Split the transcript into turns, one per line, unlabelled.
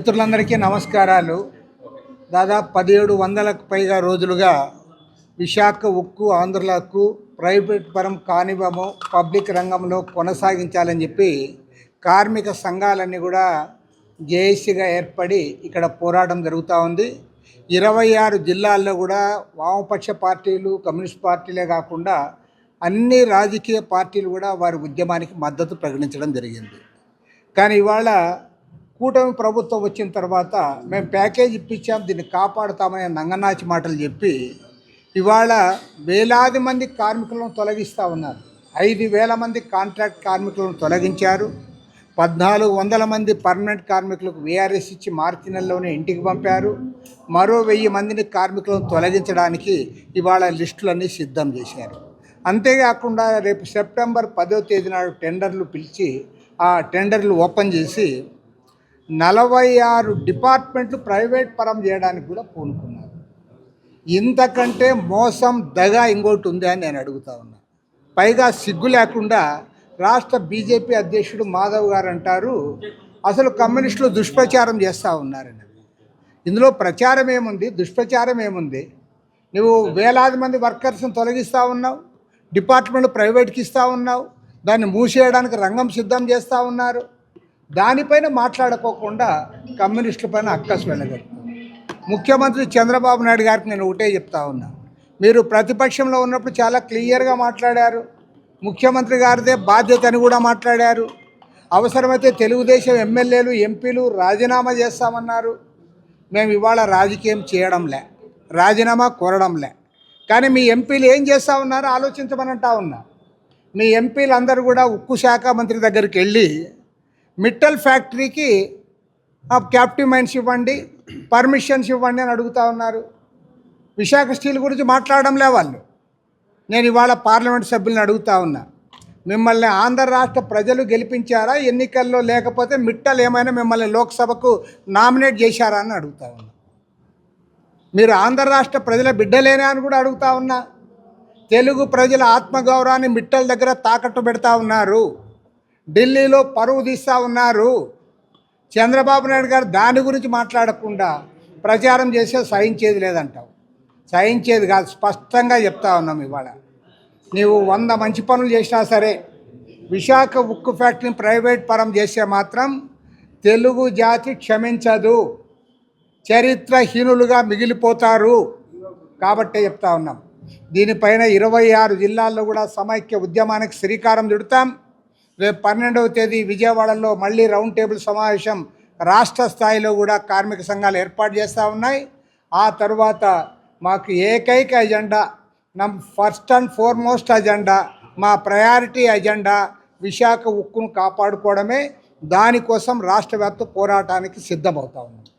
మిత్రులందరికీ నమస్కారాలు. దాదాపు 1700కు పైగా రోజులుగా విశాఖ ఉక్కు ఆంధ్రులకు ప్రైవేట్ పరం కానివ్వము, పబ్లిక్ రంగంలో కొనసాగించాలని చెప్పి కార్మిక సంఘాలన్నీ కూడా జేఏసీగా ఏర్పడి ఇక్కడ పోరాటం జరుగుతూ ఉంది. 26 జిల్లాల్లో కూడా వామపక్ష పార్టీలు, కమ్యూనిస్ట్ పార్టీలే కాకుండా అన్ని రాజకీయ పార్టీలు కూడా వారి ఉద్యమానికి మద్దతు ప్రకటించడం జరిగింది. కానీ ఇవాళ కూటమి ప్రభుత్వం వచ్చిన తర్వాత మేము ప్యాకేజ్ ఇప్పించాం, దీన్ని కాపాడుతామనే నంగనాచి మాటలు చెప్పి ఇవాళ వేలాది మంది కార్మికులను తొలగిస్తూ ఉన్నారు. 5,000 మంది కాంట్రాక్ట్ కార్మికులను తొలగించారు. 1,400 మంది పర్మనెంట్ కార్మికులకు వీఆర్ఎస్ ఇచ్చి మార్చి నెలలోనే ఇంటికి పంపారు. మరో 1,000 మందిని కార్మికులను తొలగించడానికి ఇవాళ లిస్టులన్నీ సిద్ధం చేశారు. అంతేకాకుండా రేపు సెప్టెంబర్ 10వ తేదీ నాడు టెండర్లు పిలిచి ఆ టెండర్లు ఓపెన్ చేసి 46 డిపార్ట్మెంట్లు ప్రైవేట్ పరం చేయడానికి కూడా పూనుకున్నారు. ఇంతకంటే మోసం, దగ ఇంకోటి ఉందా అని నేను అడుగుతా ఉన్నా. పైగా సిగ్గు లేకుండా రాష్ట్ర బీజేపీ అధ్యక్షుడు మాధవ్ గారు అంటారు అసలు కమ్యూనిస్టులు దుష్ప్రచారం చేస్తూ ఉన్నారని. ఇందులో ప్రచారం ఏముంది, దుష్ప్రచారం ఏముంది? నువ్వు వేలాది మంది వర్కర్స్ని తొలగిస్తూ ఉన్నావు, డిపార్ట్మెంట్ ప్రైవేట్కి ఇస్తూ ఉన్నావు, దాన్ని మూసేయడానికి రంగం సిద్ధం చేస్తూ ఉన్నారు. దానిపైన మాట్లాడుకోకుండా కమ్యూనిస్టుల పైన అక్కసు వెళ్ళగలుగుతాం. ముఖ్యమంత్రి చంద్రబాబు నాయుడు గారికి నేను ఒకటే చెప్తా ఉన్నా, మీరు ప్రతిపక్షంలో ఉన్నప్పుడు చాలా క్లియర్గా మాట్లాడారు. ముఖ్యమంత్రి గారిదే బాధ్యత అని కూడా మాట్లాడారు. అవసరమైతే తెలుగుదేశం ఎమ్మెల్యేలు, ఎంపీలు రాజీనామా చేస్తామన్నారు. మేము ఇవాళ రాజకీయం చేయడంలే, రాజీనామా కోరడంలే. కానీ మీ ఎంపీలు ఏం చేస్తూ ఉన్నారో ఆలోచించమని అంటా ఉన్నా. మీ ఎంపీలు అందరూ కూడా ఉక్కు శాఖ మంత్రి దగ్గరికి వెళ్ళి మిట్టల్ ఫ్యాక్టరీకి క్యాప్టివ్ మైన్స్ ఇవ్వండి, పర్మిషన్స్ ఇవ్వండి అని అడుగుతూ ఉన్నారు. విశాఖ స్టీల్ గురించి మాట్లాడడంలే వాళ్ళు. నేను ఇవాళ పార్లమెంట్ సభ్యులను అడుగుతూ ఉన్నా, మిమ్మల్ని ఆంధ్ర రాష్ట్ర ప్రజలు గెలిపించారా ఎన్నికల్లో, లేకపోతే మిట్టల్ ఏమైనా మిమ్మల్ని లోక్సభకు నామినేట్ చేశారా అని అడుగుతూ ఉన్నా. మీరు ఆంధ్ర రాష్ట్ర ప్రజల బిడ్డలేనా అని కూడా అడుగుతూ ఉన్నా. తెలుగు ప్రజల ఆత్మగౌరవాన్ని మిట్టల్ దగ్గర తాకట్టు పెడతా ఉన్నారు. ఢిల్లీలో పరువు తీస్తూ ఉన్నారు. చంద్రబాబు నాయుడు గారు దాని గురించి మాట్లాడకుండా ప్రచారం చేసే సహించేది లేదంటావు. సహించేది కాదు, స్పష్టంగా చెప్తా ఉన్నాం. ఇవాళ నీవు 100 మంచి పనులు చేసినా సరే విశాఖ ఉక్కు ఫ్యాక్టరీని ప్రైవేట్ పరం చేస్తే మాత్రం తెలుగు జాతి క్షమించదు, చరిత్రహీనులుగా మిగిలిపోతారు. కాబట్టే చెప్తా ఉన్నాం. దీనిపైన 26 జిల్లాల్లో కూడా సమైక్య ఉద్యమానికి శ్రీకారం చుడతాం. రేపు 12వ తేదీ విజయవాడలో మళ్ళీ రౌండ్ టేబుల్ సమావేశం రాష్ట్ర స్థాయిలో కూడా కార్మిక సంఘాలు ఏర్పాటు చేస్తూ ఉన్నాయి. ఆ తర్వాత మాకు ఏకైక agenda, first and foremost agenda, మా ప్రయారిటీ అజెండా విశాఖ ఉక్కును కాపాడుకోవడమే. దానికోసం రాష్ట్ర వ్యాప్త పోరాటానికి సిద్ధమవుతా ఉన్నాం.